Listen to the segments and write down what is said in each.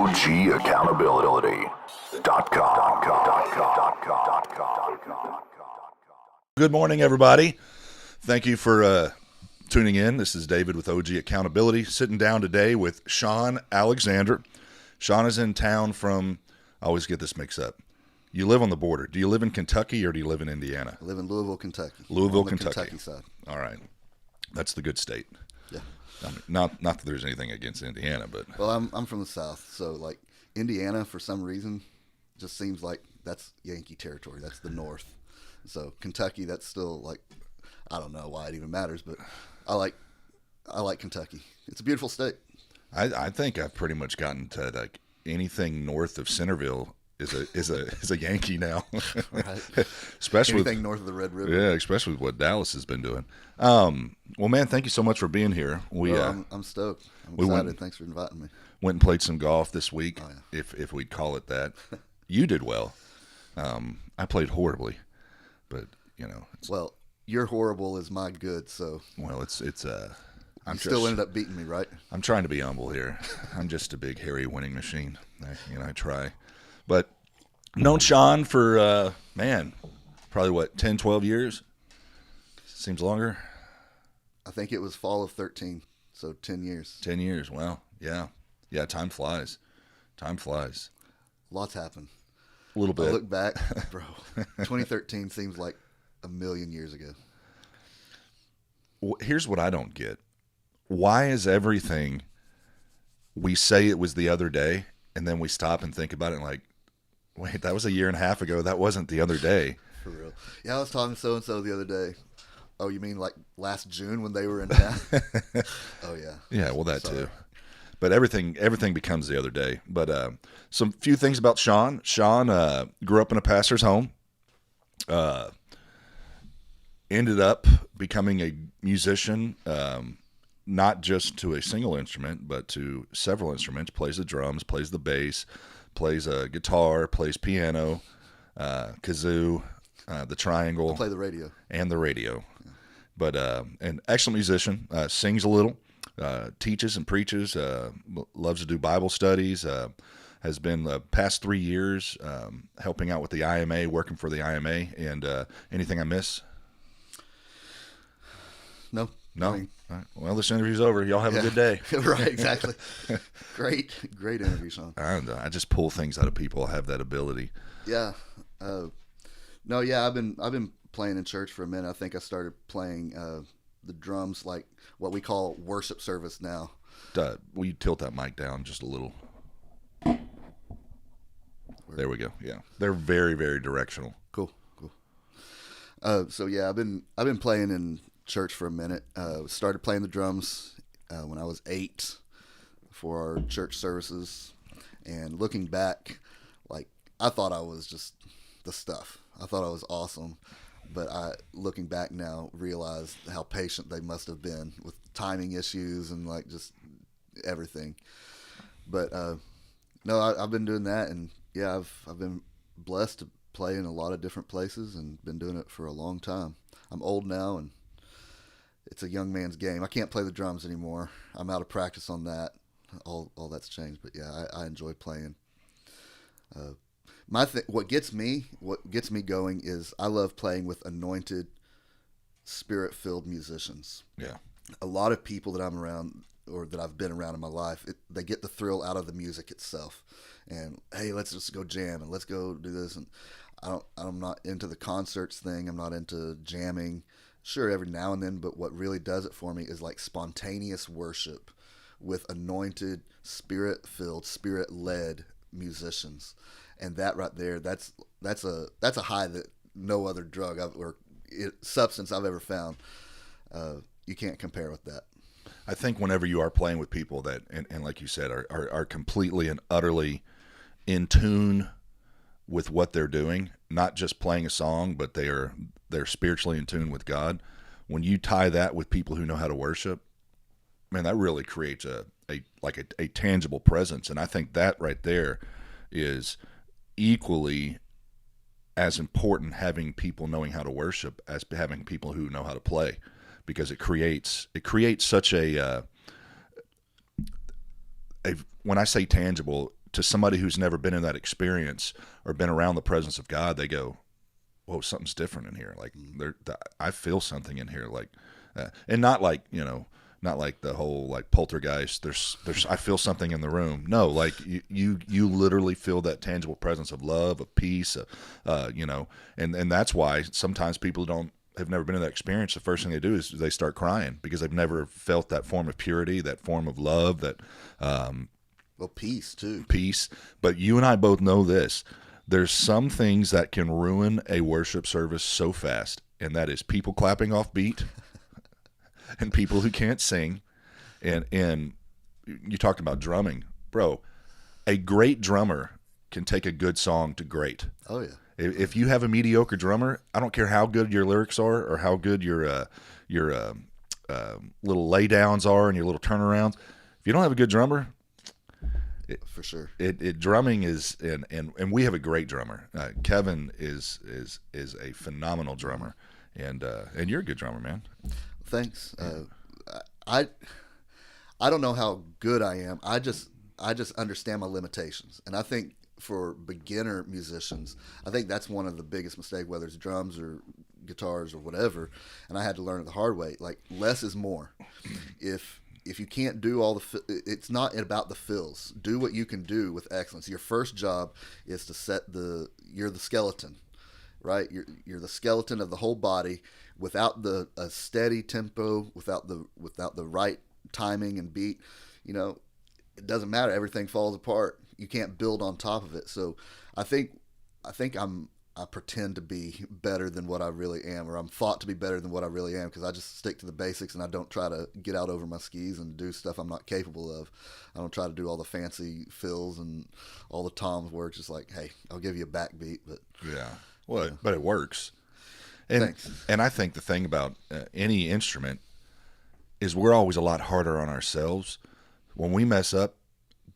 OGaccountability.com. Good morning, everybody. Thank you for tuning in. This is David with OG Accountability, sitting down today with Sean Alexander. Sean is in town from, I always get this mixed up. You live on the border. Do you live in Kentucky or do you live in Indiana? I live in Louisville, Kentucky. Louisville, on the Kentucky. Kentucky side. All right. That's the good state. Yeah. I mean, not that there's anything against Indiana, but Well, I'm from the South, so like Indiana, for some reason, just seems like that's Yankee territory. That's the North. So Kentucky, that's still like, I don't know why it even matters, but I like Kentucky. It's a beautiful state. I think I've pretty much gotten to like anything north of Centerville is a Yankee now. Right. Especially Anything north of the Red River. Yeah, especially with what Dallas has been doing. Well, man, thank you so much for being here. I'm stoked. I'm excited. Thanks for inviting me. Went and played some golf this week, Oh, yeah. if we'd call it that. You did well. I played horribly, but Well, your horrible is my good, so it's you still ended up beating me, right? I'm trying to be humble here. I'm just a big hairy winning machine. I try. But known Sean for, probably 10, 12 years? Seems longer. I think it was fall of 13, so 10 years. 10 years, wow. Yeah. Yeah, time flies. Time flies. Lots happened. A little bit. I look back, bro, 2013 seems like a million years ago. Here's what I don't get. Why is everything we say it was the other day, and then we stop and think about it and like, wait, that was a year and a half ago. That wasn't the other day. For real. Yeah, I was talking to so-and-so the other day. Oh, you mean like last June when they were in town? Oh, yeah. Yeah, well, that Sorry. too. But everything becomes the other day. But some few things about Sean. Sean grew up in a pastor's home. Ended up becoming a musician, not just to a single instrument, but to several instruments. Plays the drums, plays the bass, plays a guitar, plays piano, kazoo, the triangle. I play the radio. And the radio. Yeah. But an excellent musician, sings a little, teaches and preaches, loves to do Bible studies, has been the past 3 years helping out with the IMA, working for the IMA. And anything I miss? No. No? I mean, All right. Well, this interview's over. Y'all have a good day. Right, exactly. Great interview, Sean. I just pull things out of people. I have that ability. Yeah. No, yeah, I've been playing in church for a minute. I think I started playing the drums, like what we call worship service now. Will you tilt that mic down just a little? There we go. Yeah. They're very, very directional. Cool. So yeah, I've been playing in church for a minute. Started playing the drums when I was 8 for our church services, and looking back, like I thought I was just the stuff. I thought I was awesome, but looking back now, realize how patient they must have been with timing issues and like just everything. But no, I've been doing that, and yeah, I've been blessed to play in a lot of different places and been doing it for a long time. I'm old now, and it's a young man's game. I can't play the drums anymore. I'm out of practice on that. All that's changed, but yeah, I enjoy playing. What gets me going is I love playing with anointed, spirit-filled musicians. Yeah. A lot of people that I'm around or that I've been around in my life, they get the thrill out of the music itself. And hey, let's just go jam and let's go do this. And I'm not into the concerts thing. I'm not into jamming. Sure, every now and then, but what really does it for me is like spontaneous worship with anointed, spirit-filled, spirit-led musicians. And that right there, that's a high that no other drug substance I've ever found. You can't compare with that. I think whenever you are playing with people that, and like you said, are completely and utterly in tune with what they're doing, not just playing a song, but they're spiritually in tune with God. When you tie that with people who know how to worship, man, that really creates a tangible presence. And I think that right there is equally as important, having people knowing how to worship, as having people who know how to play, because it creates such a when I say tangible, to somebody who's never been in that experience or been around the presence of God, they go, whoa, something's different in here. Like I feel something in here. Like, and not like, not like the whole like poltergeist. There's I feel something in the room. No, like you literally feel that tangible presence of love, of peace, and that's why sometimes people have never been in that experience. The first thing they do is they start crying because they've never felt that form of purity, that form of love, that peace too. Peace. But you and I both know this. There's some things that can ruin a worship service so fast, and that is people clapping off beat. And people who can't sing, and you talked about drumming, bro. A great drummer can take a good song to great. Oh yeah. If you have a mediocre drummer, I don't care how good your lyrics are or how good your little laydowns are and your little turnarounds. If you don't have a good drummer, for sure. Drumming is and we have a great drummer. Kevin is a phenomenal drummer, and you're a good drummer, man. Thanks. I don't know how good I am. I just understand my limitations, and I think for beginner musicians, I think that's one of the biggest mistakes, whether it's drums or guitars or whatever. And I had to learn it the hard way. Like less is more. If you can't do all it's not about the fills. Do what you can do with excellence. Your first job is to you're the skeleton, right? You're the skeleton of the whole body. Without a steady tempo, without the right timing and beat, it doesn't matter. Everything falls apart. You can't build on top of it. So I think I pretend to be better than what I really am, or I'm thought to be better than what I really am, because I just stick to the basics and I don't try to get out over my skis and do stuff I'm not capable of. I don't try to do all the fancy fills and all the toms where it's just like, hey, I'll give you a backbeat, but yeah, well, but it works. And I think the thing about any instrument is we're always a lot harder on ourselves. When we mess up,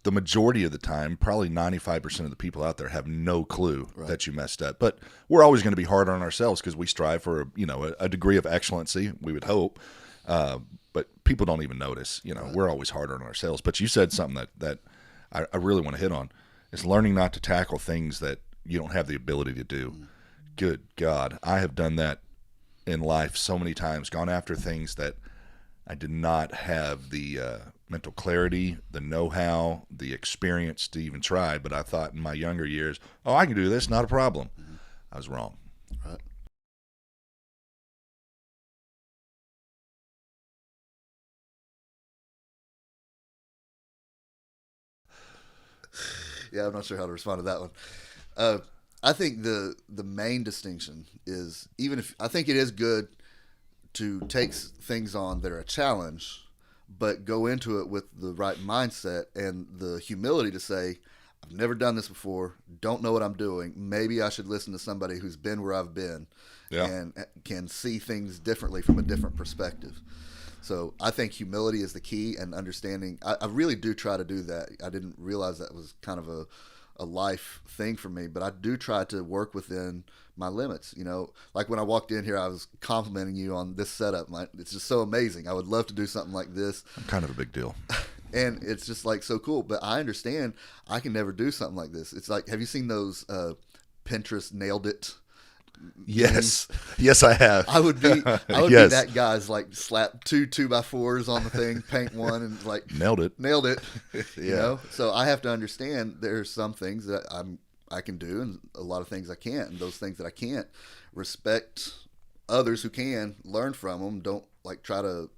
the majority of the time, probably 95% of the people out there have no clue that you messed up. But we're always going to be hard on ourselves because we strive for a degree of excellency, we would hope. But people don't even notice. We're always harder on ourselves. But you said something that I really want to hit on. It's learning not to tackle things that you don't have the ability to do. Good God, I have done that in life so many times, gone after things that I did not have the mental clarity, the know-how, the experience to even try, but I thought in my younger years, oh, I can do this, not a problem. Mm-hmm. I was wrong. Right. Yeah, I'm not sure how to respond to that one. I think the main distinction is, even if I think it is good to take things on that are a challenge, but go into it with the right mindset and the humility to say, I've never done this before, don't know what I'm doing. Maybe I should listen to somebody who's been where I've been and can see things differently from a different perspective. So I think humility is the key, and understanding. I really do try to do that. I didn't realize that was kind of a life thing for me, but I do try to work within my limits. Like when I walked in here, I was complimenting you on this setup. It's just so amazing. I would love to do something like this. I'm kind of a big deal. And it's just like so cool. But I understand I can never do something like this. It's like, have you seen those Pinterest nailed it? Yes. Yes, I have. I would be that guy's like slap 2 2x4s on the thing, paint one, and like nailed it. So I have to understand there's some things that I can do and a lot of things I can't, and those things that I can't, respect others who can, learn from them. Don't like try to,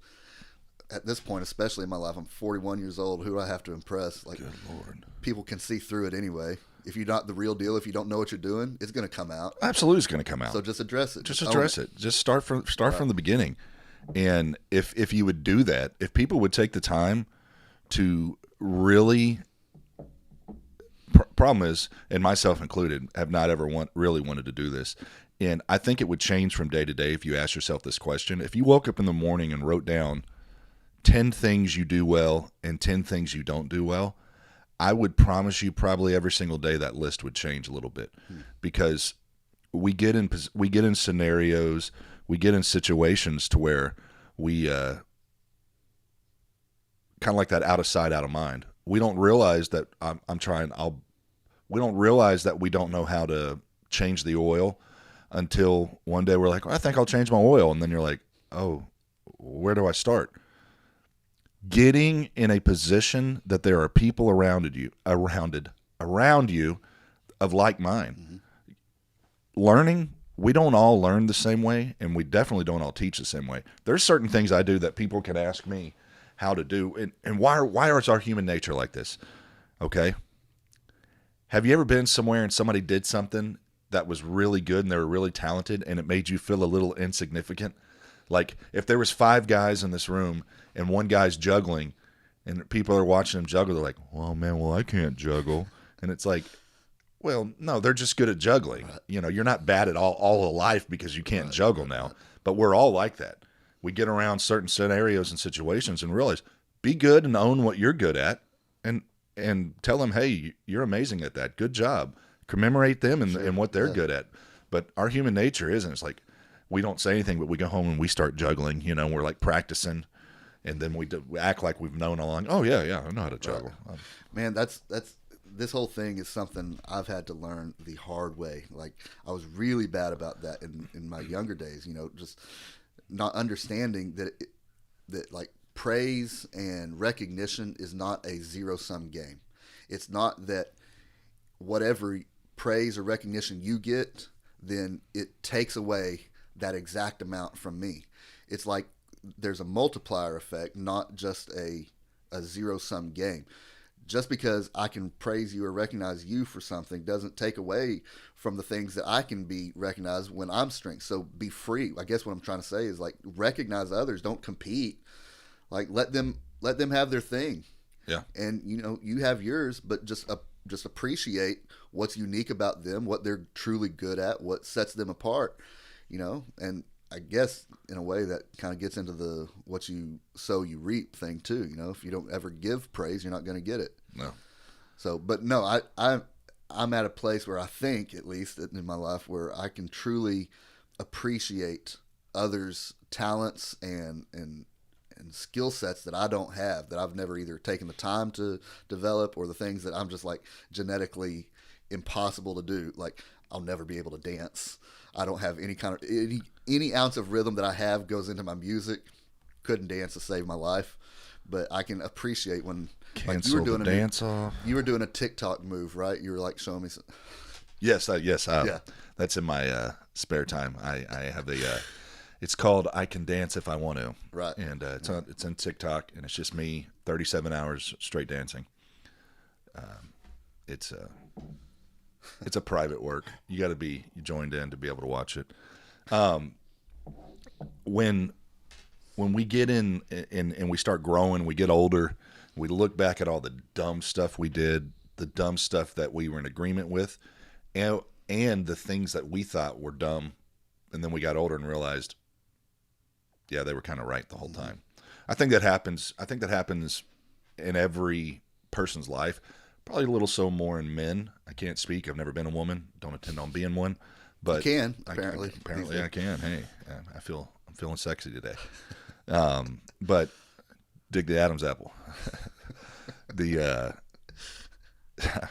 at this point, especially in my life, I'm 41 years old. Who do I have to impress? Like, good Lord. People can see through it anyway. If you're not the real deal, if you don't know what you're doing, it's going to come out. Absolutely, it's going to come out. So just address it. Just address it. Just start from the beginning. And if you would do that, if people would take the time to really, problem is, and myself included, have not ever really wanted to do this. And I think it would change from day to day if you ask yourself this question. If you woke up in the morning and wrote down 10 things you do well and 10 things you don't do well, I would promise you probably every single day that list would change a little bit, because we get in scenarios, we get in situations to where we kind of like that out of sight, out of mind. we don't realize that we don't realize that we don't know how to change the oil until one day we're like, well, I think I'll change my oil. And then you're like, oh, where do I start? Getting in a position that there are people around you of like mind. Mm-hmm. Learning, we don't all learn the same way, and we definitely don't all teach the same way. There's certain things I do that people can ask me how to do, and why is our human nature like this? Okay. Have you ever been somewhere and somebody did something that was really good and they were really talented and it made you feel a little insignificant? Like if there was 5 guys in this room and one guy's juggling and people are watching him juggle, they're like, well, I can't juggle. And it's like, well, no, they're just good at juggling. Right. You know, you're not bad at all of life because you can't juggle now. But we're all like that. We get around certain scenarios and situations and realize, be good and own what you're good at, and tell them, hey, you're amazing at that. Good job. Commemorate them and what they're good at. But our human nature isn't. It's like we don't say anything, but we go home and we start juggling. You know, we're like practicing, and then we act like we've known all along. Oh yeah, I know how to juggle. Right. Man, that's this whole thing is something I've had to learn the hard way. Like I was really bad about that in my younger days. You know, just not understanding that like praise and recognition is not a zero-sum game. It's not that whatever praise or recognition you get, then it takes away that exact amount from me. It's like there's a multiplier effect, not just a zero-sum game. Just because I can praise you or recognize you for something doesn't take away from the things that I can be recognized when I'm strength. So be free. I guess what I'm trying to say is like recognize others, don't compete. Like let them have their thing. Yeah. And you know, you have yours, but just appreciate what's unique about them, what they're truly good at, what sets them apart, you know? And I guess in a way that kind of gets into the what you sow you reap thing too. You know, if you don't ever give praise, you're not going to get it. No. So, but no, I'm at a place where I think, at least in my life, where I can truly appreciate others' talents and skill sets that I don't have, that I've never either taken the time to develop, or the things that I'm just like genetically impossible to do. Like I'll never be able to dance. I don't have any kind of any ounce of rhythm that I have goes into my music. Couldn't dance to save my life, but I can appreciate when like you were doing you were doing a TikTok move, right? You were like showing me some. Yes. Yeah. That's in my spare time. I have a. It's called I Can Dance If I Want to. Right. And it's in TikTok, and it's just me 37 hours straight dancing. It's a private work. You got to be joined in to be able to watch it. When we get in and we start growing, we get older, we look back at all the dumb stuff we did, the dumb stuff that we were in agreement with, and the things that we thought were dumb, and then we got older and realized, yeah, they were kind of right the whole time. I think that happens in every person's life. Probably a little so more in men. I can't speak. I've never been a woman. Don't intend on being one. But you can, apparently. Apparently I can. Hey, I'm feeling sexy today. But dig the Adam's apple. I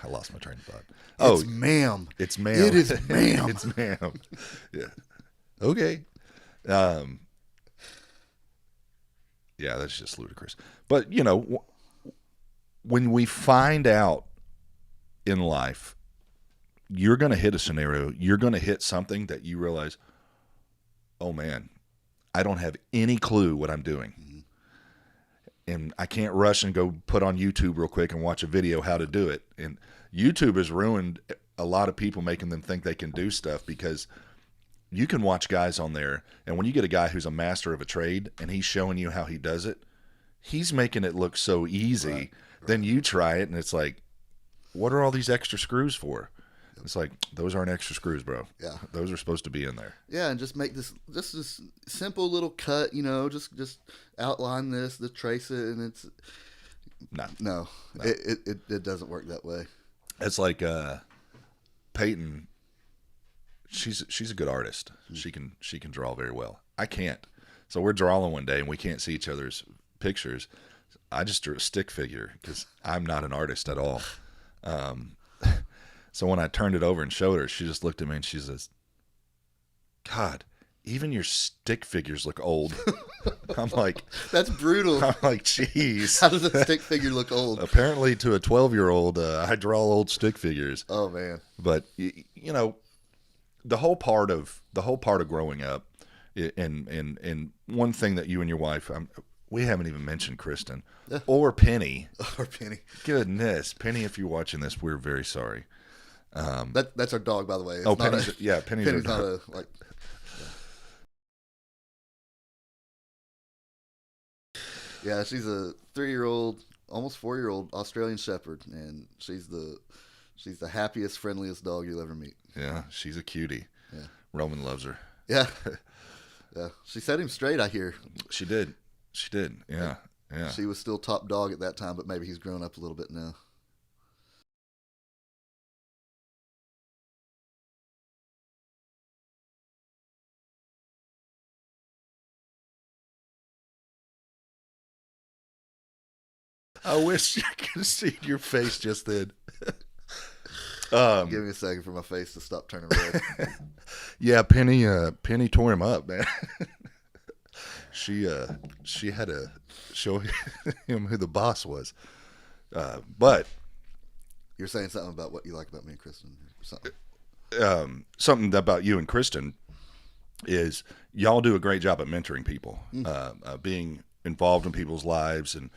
lost my train of thought. Oh, it's ma'am. It's ma'am. It is ma'am. It's ma'am. Yeah. Okay. Yeah, that's just ludicrous. But, you know, when we find out in life, you're going to hit a scenario, you're going to hit something that you realize, oh man, I don't have any clue what I'm doing. Mm-hmm. And I can't rush and go put on YouTube real quick and watch a video how to do it. And YouTube has ruined a lot of people, making them think they can do stuff, because you can watch guys on there, and when you get a guy who's a master of a trade and he's showing you how he does it, he's making it look so easy. Right. Then you try it, and it's like, what are all these extra screws for? It's like, those aren't extra screws, bro. Yeah. Those are supposed to be in there. Yeah, and just make this simple little cut, you know, just outline this, trace it, and it's... No. It doesn't work that way. It's like Peyton, she's a good artist. Mm-hmm. She can draw very well. I can't. So we're drawing one day, and we can't see each other's pictures. I just drew a stick figure because I'm not an artist at all. Um, so when I turned it over and showed her, she just looked at me and she says, God, even your stick figures look old. I'm like, That's brutal. I'm like, geez. How does a stick figure look old? Apparently, to a 12-year-old, I draw old stick figures. Oh man. But you know, the whole part of growing up, and one thing that you and your wife, we haven't even mentioned Kristen or Penny. Or Penny. Goodness, Penny, if you're watching this, we're very sorry. That's our dog, by the way. It's Oh, not Penny's Penny's Penny's not a like. Yeah, she's a 3-year-old, almost 4-year-old Australian Shepherd, and she's the happiest, friendliest dog you'll ever meet. Yeah, she's a cutie. Yeah. Roman loves her. Yeah, yeah. She set him straight, I hear. She did. Yeah. She was still top dog at that time, but maybe he's grown up a little bit now. I wish you could have seen your face just then. Give me a second for my face to stop turning red. Yeah, Penny tore him up, man. She had to show him who the boss was. But You're saying something about what you like about me and Kristen. Something. Something about you and Kristen is y'all do a great job at mentoring people, being involved in people's lives and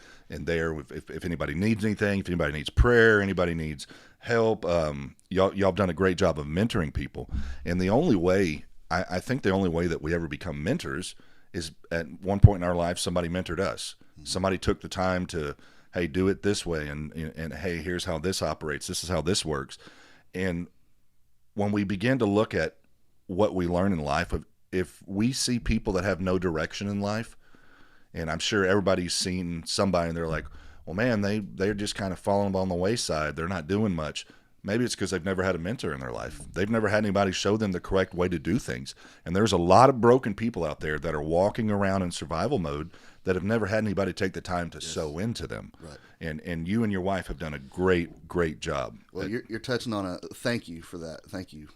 there if anybody needs anything, if anybody needs prayer, anybody needs help, y'all have done a great job of mentoring people. And the only way, I think the only way that we ever become mentors is at one point in our life somebody mentored us. Somebody took the time to, hey, do it this way, and hey, here's how this operates, this is how this works. And when we begin to look at what we learn in life, if we see people that have no direction in life, and I'm sure everybody's seen somebody and they're like, well, man, they're just kind of falling on the wayside, they're not doing much. Maybe it's because they've never had a mentor in their life. They've never had anybody show them the correct way to do things. And there's a lot of broken people out there that are walking around in survival mode that have never had anybody take the time to sow into them. Right. And you and your wife have done a great job. Well, you're touching on a thank you for that. Thank you.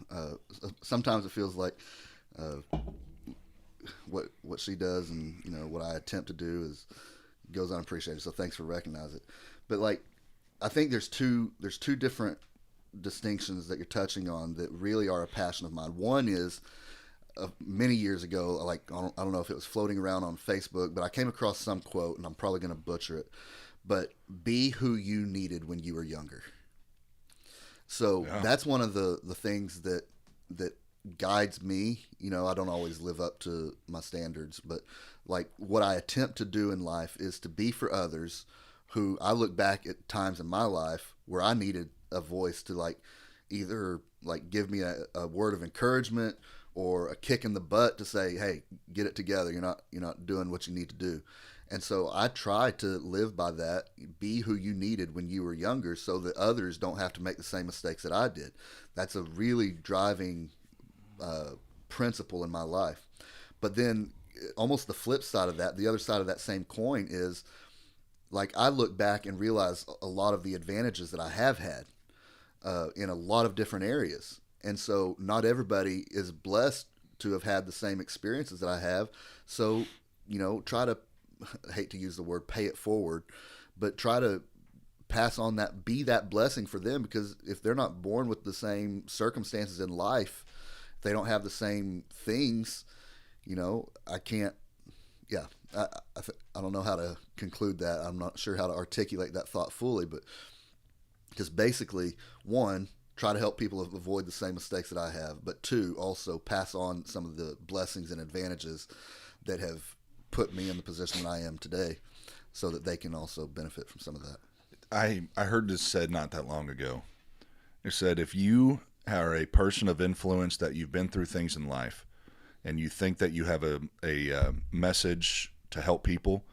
Sometimes it feels like what she does and what I attempt to do goes unappreciated. So thanks for recognizing it. But like, I think there's two different distinctions that you're touching on that really are a passion of mine. One is many years ago, like I don't know if it was floating around on Facebook, but I came across some quote, and I'm probably going to butcher it, but be who you needed when you were younger. So that's one of the things that guides me. I don't always live up to my standards, but like what I attempt to do in life is to be for others who I look back at times in my life where I needed a voice to like either like give me a word of encouragement or a kick in the butt to say, hey, get it together. You're not doing what you need to do. And so I try to live by that, be who you needed when you were younger so that others don't have to make the same mistakes that I did. That's a really driving principle in my life. But then almost the flip side of that, the other side of that same coin is like I look back and realize a lot of the advantages that I have had in a lot of different areas. And so not everybody is blessed to have had the same experiences that I have. So, try to, I hate to use the word pay it forward, but try to pass on that, be that blessing for them, because if they're not born with the same circumstances in life, if they don't have the same things, I can't, I don't know how to conclude that. I'm not sure how to articulate that thought fully, but just basically, one, try to help people avoid the same mistakes that I have, but two, also pass on some of the blessings and advantages that have put me in the position that I am today so that they can also benefit from some of that. I heard this said not that long ago. It said, if you are a person of influence, that you've been through things in life and you think that you have a message to help people,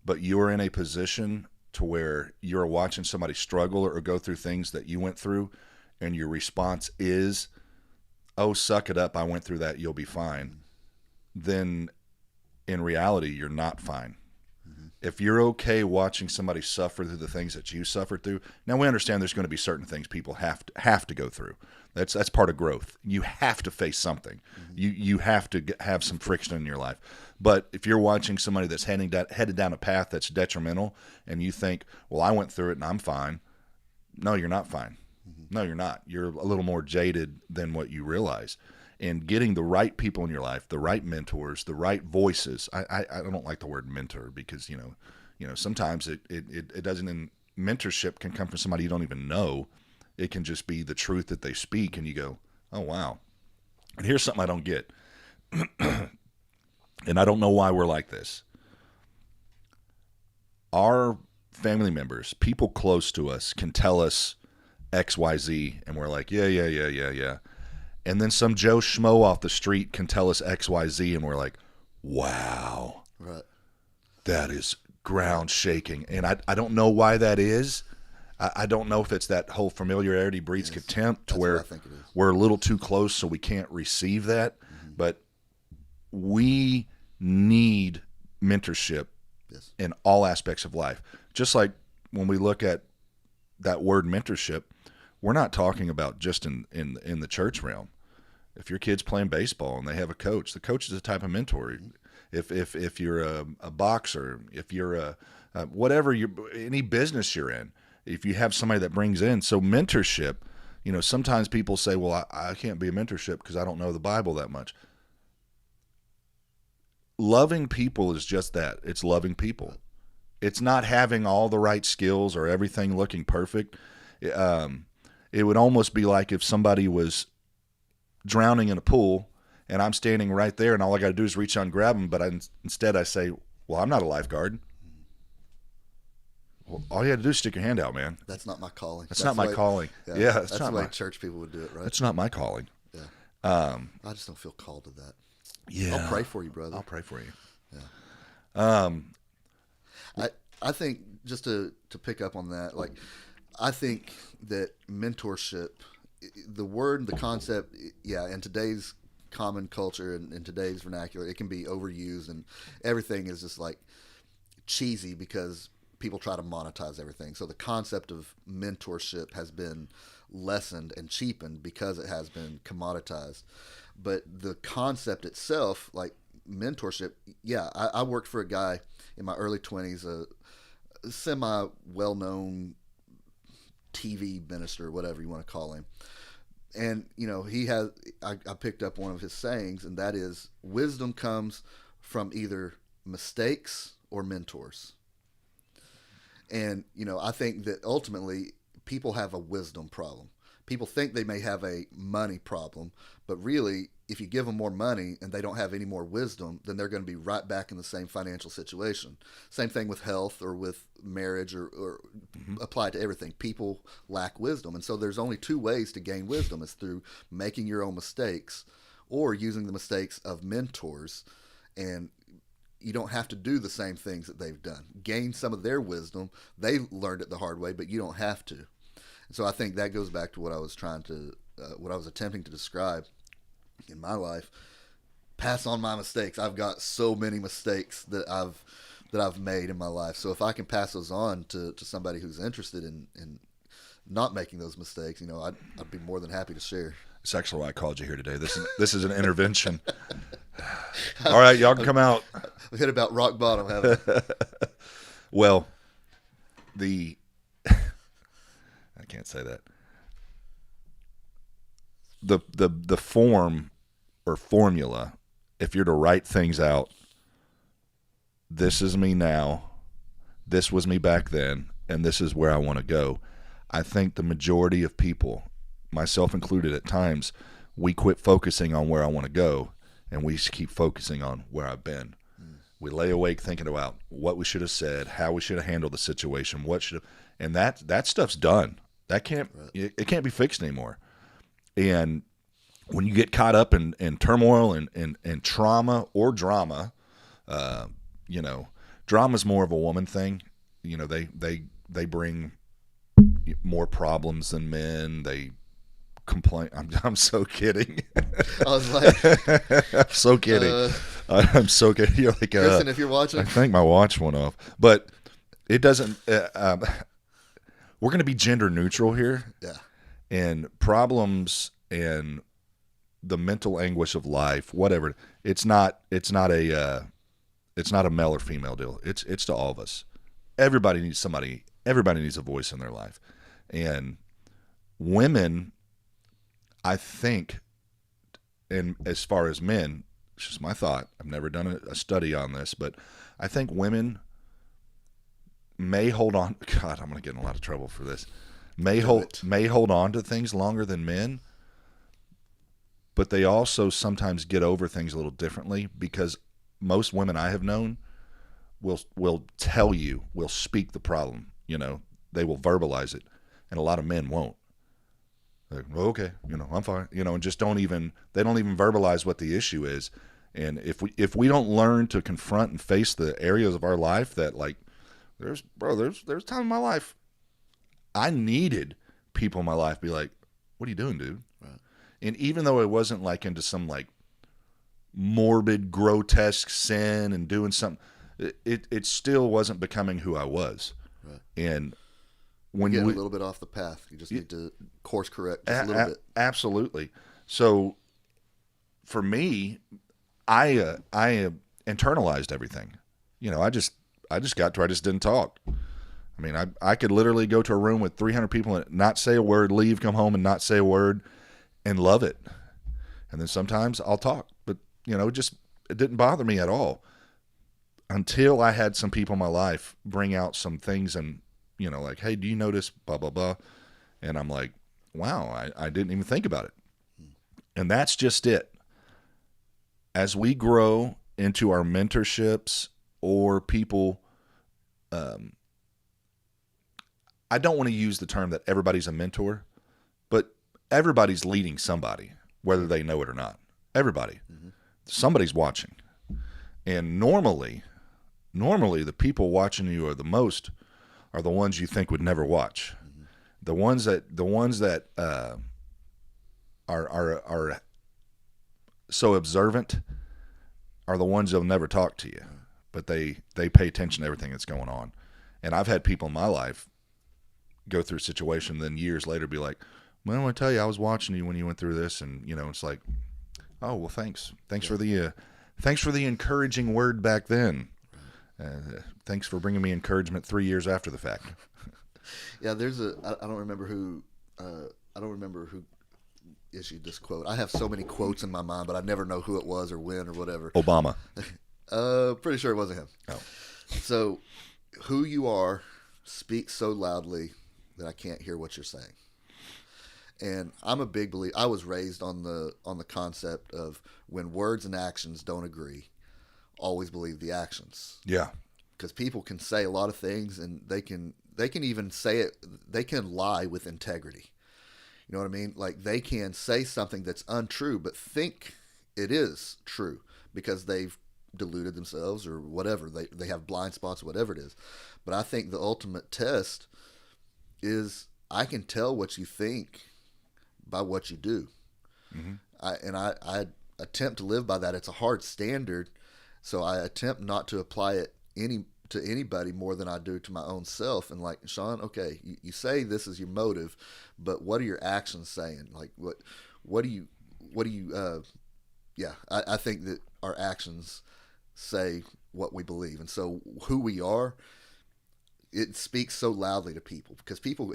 but you're in a position to where you're watching somebody struggle or go through things that you went through, and your response is, oh, suck it up, I went through that, you'll be fine, then in reality, you're not fine. if you're okay watching somebody suffer through the things that you suffered through, now we understand there's going to be certain things people have to go through. That's part of growth. You have to face something. You have to have some friction in your life. But if you're watching somebody that's headed down a path that's detrimental, and you think, well, I went through it and I'm fine. No, you're not fine. No, you're not. You're a little more jaded than what you realize. And getting the right people in your life, the right mentors, the right voices. I don't like the word mentor because, you know, sometimes it doesn't. Mentorship can come from somebody you don't even know. It can just be the truth that they speak, and you go, oh, wow. And here's something I don't get. And I don't know why we're like this. Our family members, people close to us, can tell us X, Y, Z, and we're like, yeah. And then some Joe Schmo off the street can tell us X, Y, Z, and we're like, wow. Right. That is ground shaking. And I don't know why that is. I don't know if it's that whole familiarity breeds contempt to where we're a little too close so we can't receive that. Mm-hmm. But we need mentorship in all aspects of life. Just like when we look at that word mentorship, we're not talking about just in the church realm. If your kid's playing baseball and they have a coach, the coach is a type of mentor. If you're a boxer, if you're a whatever, any business you're in, if you have somebody that brings in. So mentorship, you know, sometimes people say, well, I can't be a mentorship because I don't know the Bible that much. Loving people is just that. It's loving people. It's not having all the right skills or everything looking perfect. It would almost be like if somebody was drowning in a pool and I'm standing right there and all I got to do is reach out and grab them, but instead I say, well, I'm not a lifeguard. Well, all you had to do is stick your hand out, man. That's not my calling. That's not my calling. Yeah, that's the way church people would do it, right? That's not my calling. Yeah. I just don't feel called to that. Yeah. I'll pray for you, brother. I'll pray for you. Yeah. I think just to pick up on that, like, I think that mentorship, the word, the concept, in today's common culture and in today's vernacular, it can be overused and everything is just like cheesy because people try to monetize everything. So the concept of mentorship has been lessened and cheapened because it has been commoditized. But the concept itself, like mentorship, I worked for a guy in my early 20s, a semi-well-known TV minister, whatever you want to call him. And, you know, I picked up one of his sayings, and that is, wisdom comes from either mistakes or mentors. And, you know, I think that ultimately people have a wisdom problem. People think they may have a money problem, but really, if you give them more money and they don't have any more wisdom, then they're going to be right back in the same financial situation. Same thing with health or with marriage or applied to everything. People lack wisdom. And so there's only two ways to gain wisdom. It's through making your own mistakes or using the mistakes of mentors. And you don't have to do the same things that they've done. Gain some of their wisdom. They learned it the hard way, but you don't have to. And so I think that goes back to what I was attempting to describe in my life. Pass on my mistakes. I've got so many mistakes that I've made in my life. So if I can pass those on to somebody who's interested in not making those mistakes, you know, I'd be more than happy to share. That's actually why I called you here today. This is an intervention. All right, y'all can come out. We hit about rock bottom, haven't we? Well, I can't say that. The form or formula, if you're to write things out, this is me now, this was me back then, and this is where I want to go. I think the majority of people, myself included at times, we quit focusing on where I want to go, and we keep focusing on where I've been. We lay awake thinking about what we should have said, how we should have handled the situation, and that stuff's done. That it can't be fixed anymore. And when you get caught up in turmoil and trauma or drama, you know, drama's more of a woman thing. You know, they bring more problems than men. They complain. I'm so kidding. I was like, I'm so kidding. I'm so kidding. You're like, Kristen, if you're watching, I think my watch went off, but it doesn't. We're going to be gender neutral here, yeah, and problems and the mental anguish of life, whatever. It's not a male or female deal. It's to all of us. Everybody needs somebody. Everybody needs a voice in their life, and women, I think, and as far as men, it's just my thought. I've never done a study on this, but I think women may hold on. God, I'm going to get in a lot of trouble for this. May hold on to things longer than men, but they also sometimes get over things a little differently, because most women I have known will tell you, will speak the problem. They will verbalize it, and a lot of men won't. Like, well, okay, I'm fine, and just they don't even verbalize what the issue is. And if we don't learn to confront and face the areas of our life that, like, there's time in my life I needed people in my life be like, what are you doing, dude? Right. And even though it wasn't like into some like morbid, grotesque sin and doing something, it still wasn't becoming who I was. Right. And when you get a little bit off the path, you just need to course correct just a little bit. Absolutely. So for me, I internalized everything. I just got to where I just didn't talk. I mean, I could literally go to a room with 300 people and not say a word, leave, come home and not say a word, and love it. And then sometimes I'll talk, but it didn't bother me at all until I had some people in my life bring out some things and, like, hey, do you notice blah, blah, blah? And I'm like, wow, I didn't even think about it. And that's just it. As we grow into our mentorships or people, I don't want to use the term that everybody's a mentor, but everybody's leading somebody, whether they know it or not. Everybody. Mm-hmm. Somebody's watching. And normally the people watching you are the most are the ones you think would never watch. Mm-hmm. The ones that are so observant are the ones that'll never talk to you, but they pay attention to everything that's going on. And I've had people in my life go through a situation, then years later be like, well, I want to tell you, I was watching you when you went through this. And, it's like, oh, well, thanks for the encouraging word back then. Thanks for bringing me encouragement 3 years after the fact. Yeah. I don't remember who issued this quote. I have so many quotes in my mind, but I never know who it was or when or whatever. Obama. Pretty sure it wasn't him. Oh. So, who you are speaks so loudly that I can't hear what you're saying. And I'm a big believer. I was raised on the concept of when words and actions don't agree, always believe the actions. Yeah. Because people can say a lot of things, and they can even say it. They can lie with integrity. You know what I mean? Like, they can say something that's untrue, but think it is true because they've deluded themselves or whatever. They have blind spots, whatever it is. But I think the ultimate test is I can tell what you think by what you do. Mm-hmm. I attempt to live by that. It's a hard standard, so I attempt not to apply it to anybody more than I do to my own self. And like, Sean, okay, you say this is your motive, but what are your actions saying? Like, what do you I think that our actions say what we believe. And so who we are, it speaks so loudly to people because people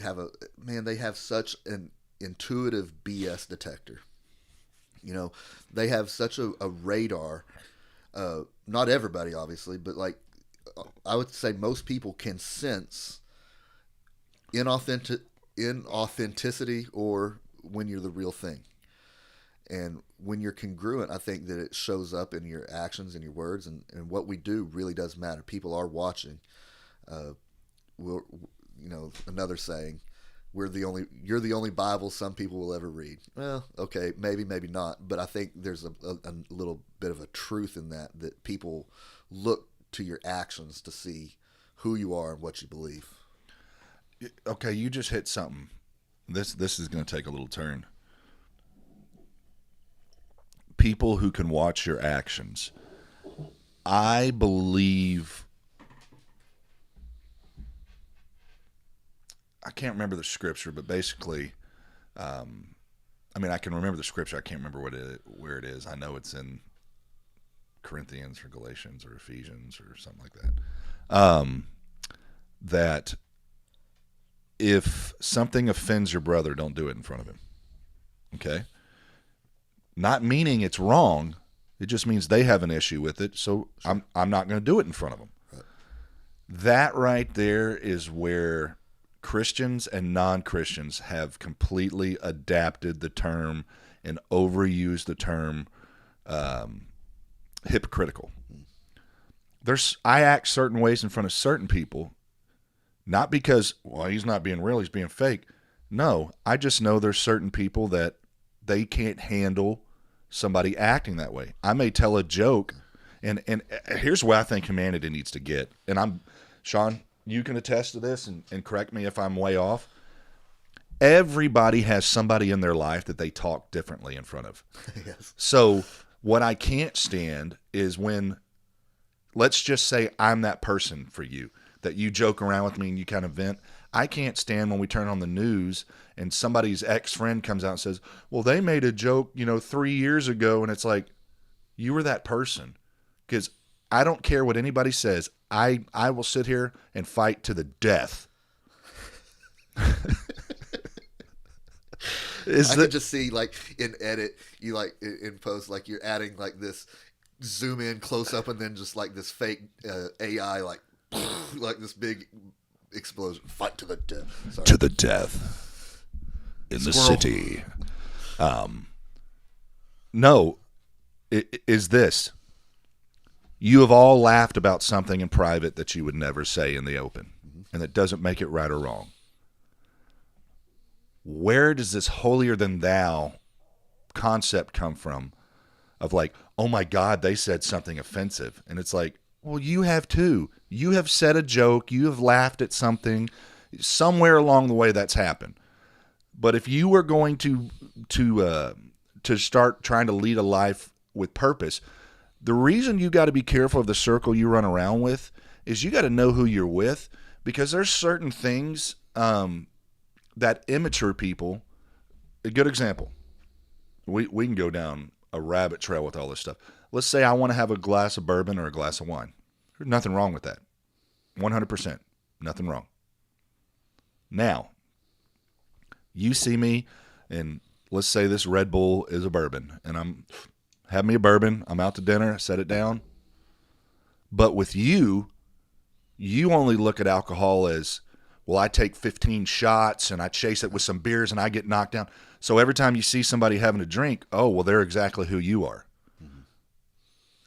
they have such an intuitive BS detector. They have such a radar. Not everybody, obviously, but like I would say most people can sense inauthenticity or when you're the real thing. And when you're congruent, I think that it shows up in your actions and your words, and what we do really does matter. People are watching. Another saying, you're the only Bible some people will ever read. Well, okay, maybe not, but I think there's a little bit of a truth in that people look to your actions to see who you are and what you believe. Okay, you just hit something. This is going to take a little turn. people who can watch your actions. I believe, I can't remember the scripture, but basically, I can remember the scripture. I can't remember where it is. I know it's in Corinthians or Galatians or Ephesians or something like that. That if something offends your brother, don't do it in front of him. Okay? Not meaning it's wrong. It just means they have an issue with it, so sure. I'm not going to do it in front of them. Right. That right there is where Christians and non-Christians have completely adapted the term and overused the term hypocritical. I act certain ways in front of certain people, not because, well, he's not being real, he's being fake. No, I just know there's certain people that they can't handle somebody acting that way. I may tell a joke, and here's where I think humanity needs to get. And Sean, you can attest to this and correct me if I'm way off. Everybody has somebody in their life that they talk differently in front of. Yes. So what I can't stand is when, let's just say I'm that person for you, that you joke around with me and you kind of vent. I can't stand when we turn on the news and somebody's ex-friend comes out and says, well, they made a joke, 3 years ago. And it's like, you were that person. Because I don't care what anybody says. I will sit here and fight to the death. I can just see, like, in edit, you, like, in post, like, you're adding, like, this zoom in close up and then just, like, this fake AI, like this big explosion. Fight to the death. Sorry. To the death in the city. No, is this. You have all laughed about something in private that you would never say in the open, and that doesn't make it right or wrong. Where does this holier than thou concept come from of like, oh my God, they said something offensive? And it's like, well, you have too. You have said a joke. You have laughed at something. Somewhere along the way that's happened. But if you were going to start trying to lead a life with purpose, the reason you got to be careful of the circle you run around with is you got to know who you're with, because there's certain things that immature people. A good example. We can go down a rabbit trail with all this stuff. Let's say I want to have a glass of bourbon or a glass of wine. There's nothing wrong with that. 100%. Nothing wrong. Now, you see me, and let's say this Red Bull is a bourbon, and I'm having me a bourbon. I'm out to dinner, set it down. But with you only look at alcohol as, well, I take 15 shots and I chase it with some beers and I get knocked down. So every time you see somebody having a drink, oh, well, they're exactly who you are. Mm-hmm.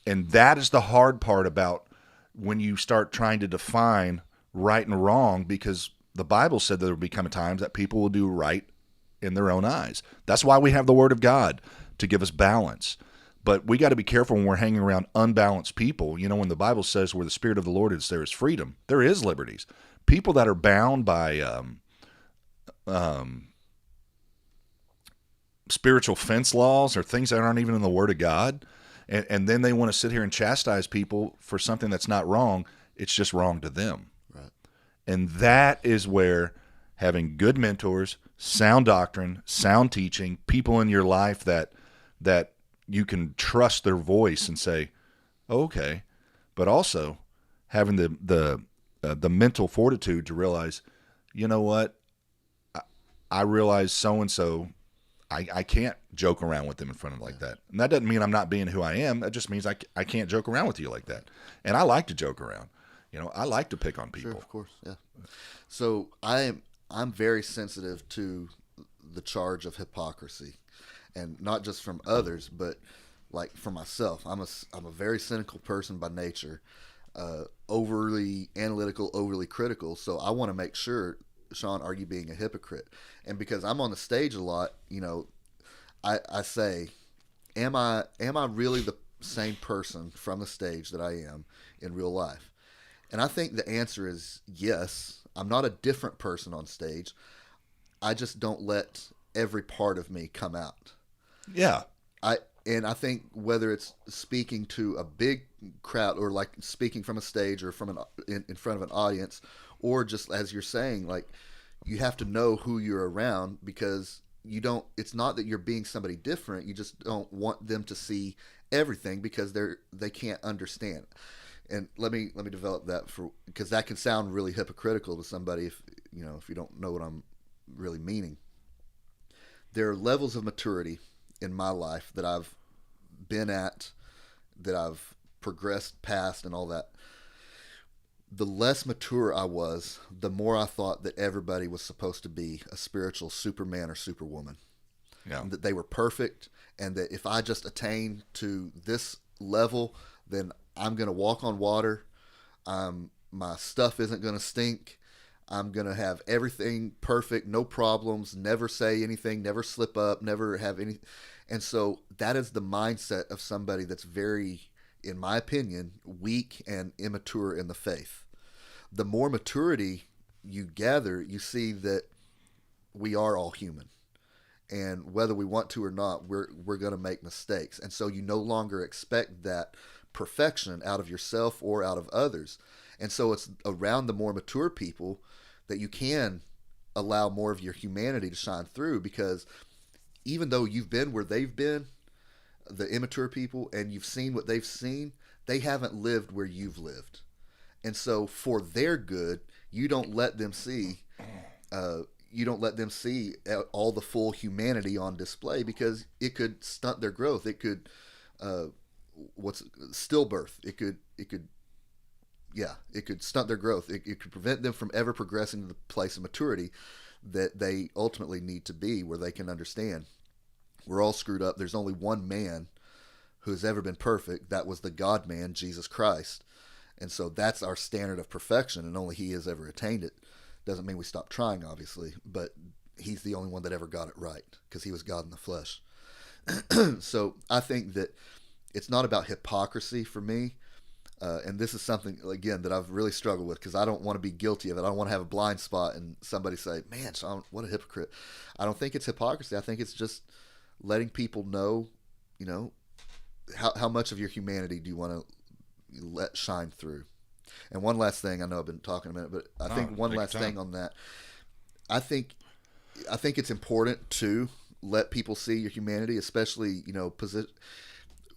And that is the hard part about when you start trying to define right and wrong, because the Bible said there will become times that people will do right in their own eyes. That's why we have the Word of God, to give us balance. But we got to be careful when we're hanging around unbalanced people. When the Bible says where the Spirit of the Lord is, there is freedom. There is liberties. People that are bound by spiritual fence laws or things that aren't even in the Word of God, and then they want to sit here and chastise people for something that's not wrong. It's just wrong to them. Right. And that is where having good mentors, sound doctrine, sound teaching, people in your life that you can trust their voice and say, oh, okay, but also having the mental fortitude to realize, you know what, I realize so-and-so, I can't joke around with them in front of them like that. And that doesn't mean I'm not being who I am. That just means I can't joke around with you like that. And I like to joke around. I like to pick on people. Sure, of course, yeah. So I'm very sensitive to the charge of hypocrisy, and not just from others, but like for myself. I'm a very cynical person by nature, overly analytical, overly critical. So I want to make sure, Sean, are you being a hypocrite? And because I'm on the stage a lot, I say, am I really the same person from the stage that I am in real life? And I think the answer is yes. I'm not a different person on stage. I just don't let every part of me come out. Yeah. And I think whether it's speaking to a big crowd or like speaking from a stage or from in front of an audience, or just as you're saying, like you have to know who you're around, because you don't. It's not that you're being somebody different. You just don't want them to see everything because they can't understand. And let me develop that, for because that can sound really hypocritical to somebody if you don't know what I'm really meaning. There are levels of maturity in my life that I've been at, that I've progressed past, and all that. The less mature I was, the more I thought that everybody was supposed to be a spiritual Superman or Superwoman. Yeah. That they were perfect, and that if I just attain to this level, then I'm going to walk on water. My stuff isn't going to stink. I'm going to have everything perfect, no problems, never say anything, never slip up, never have any. And so that is the mindset of somebody that's very, in my opinion, weak and immature in the faith. The more maturity you gather, you see that we are all human. And whether we want to or not, we're going to make mistakes. And so you no longer expect that perfection out of yourself or out of others. And so it's around the more mature people that you can allow more of your humanity to shine through, because even though you've been where they've been, the immature people, and you've seen what they've seen, they haven't lived where you've lived. And so for their good, you don't let them see all the full humanity on display, because it could stunt their growth. It could stillbirth. It could stunt their growth. It could prevent them from ever progressing to the place of maturity that they ultimately need to be, where they can understand we're all screwed up. There's only one man who has ever been perfect. That was the God man, Jesus Christ. And so that's our standard of perfection, and only he has ever attained it. Doesn't mean we stop trying, obviously, but he's the only one that ever got it right, because he was God in the flesh. So I think that it's not about hypocrisy for me. And this is something, again, that I've really struggled with, because I don't want to be guilty of it. I don't want to have a blind spot and somebody say, man, Sean, what a hypocrite. I don't think it's hypocrisy. I think it's just letting people know, how much of your humanity do you want to let shine through. And one last thing, I know I've been talking a minute, but I think one last thing on that. I think it's important to let people see your humanity, especially,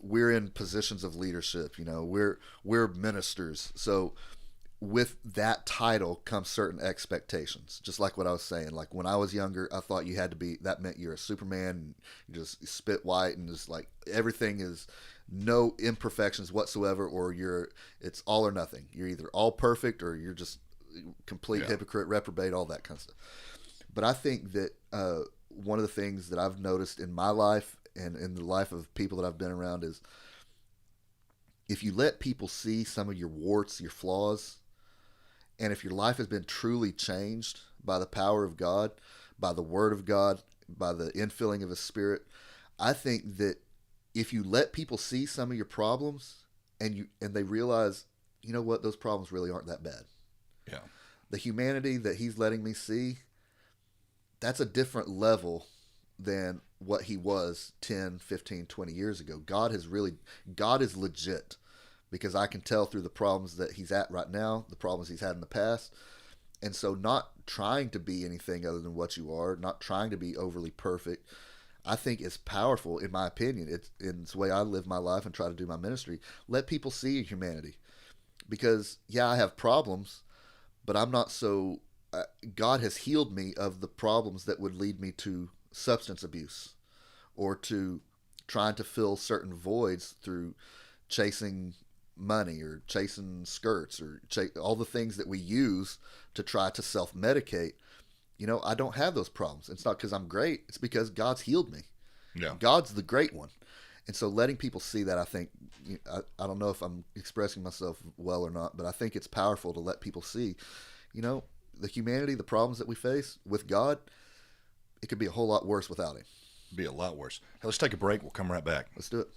we're in positions of leadership, we're ministers. So with that title comes certain expectations, just like what I was saying. Like when I was younger, I thought you had to be, that meant you're a Superman, and you just spit white, and just like everything is no imperfections whatsoever, or it's all or nothing. You're either all perfect or you're just complete hypocrite, reprobate, all that kind of stuff. But I think that one of the things that I've noticed in my life and in the life of people that I've been around is, if you let people see some of your warts, your flaws, and if your life has been truly changed by the power of God, by the Word of God, by the infilling of His Spirit, I think that if you let people see some of your problems, and they realize, you know what, those problems really aren't that bad. Yeah. The humanity that He's letting me see, that's a different level than what He was 10, 15, 20 years ago. God is legit, because I can tell through the problems that He's at right now, the problems He's had in the past. And so not trying to be anything other than what you are, not trying to be overly perfect, I think is powerful, in my opinion. It's the way I live my life and try to do my ministry. Let people see your humanity. Because, I have problems, but I'm not so... God has healed me of the problems that would lead me to substance abuse, or to trying to fill certain voids through chasing money, or chasing skirts, or all the things that we use to try to self-medicate. I don't have those problems. It's not because I'm great. It's because God's healed me. Yeah. God's the great one. And so letting people see that, I think, I don't know if I'm expressing myself well or not, but I think it's powerful to let people see, the humanity, the problems that we face with God, it could be a whole lot worse without Him. Be a lot worse. Hey, let's take a break. We'll come right back. Let's do it.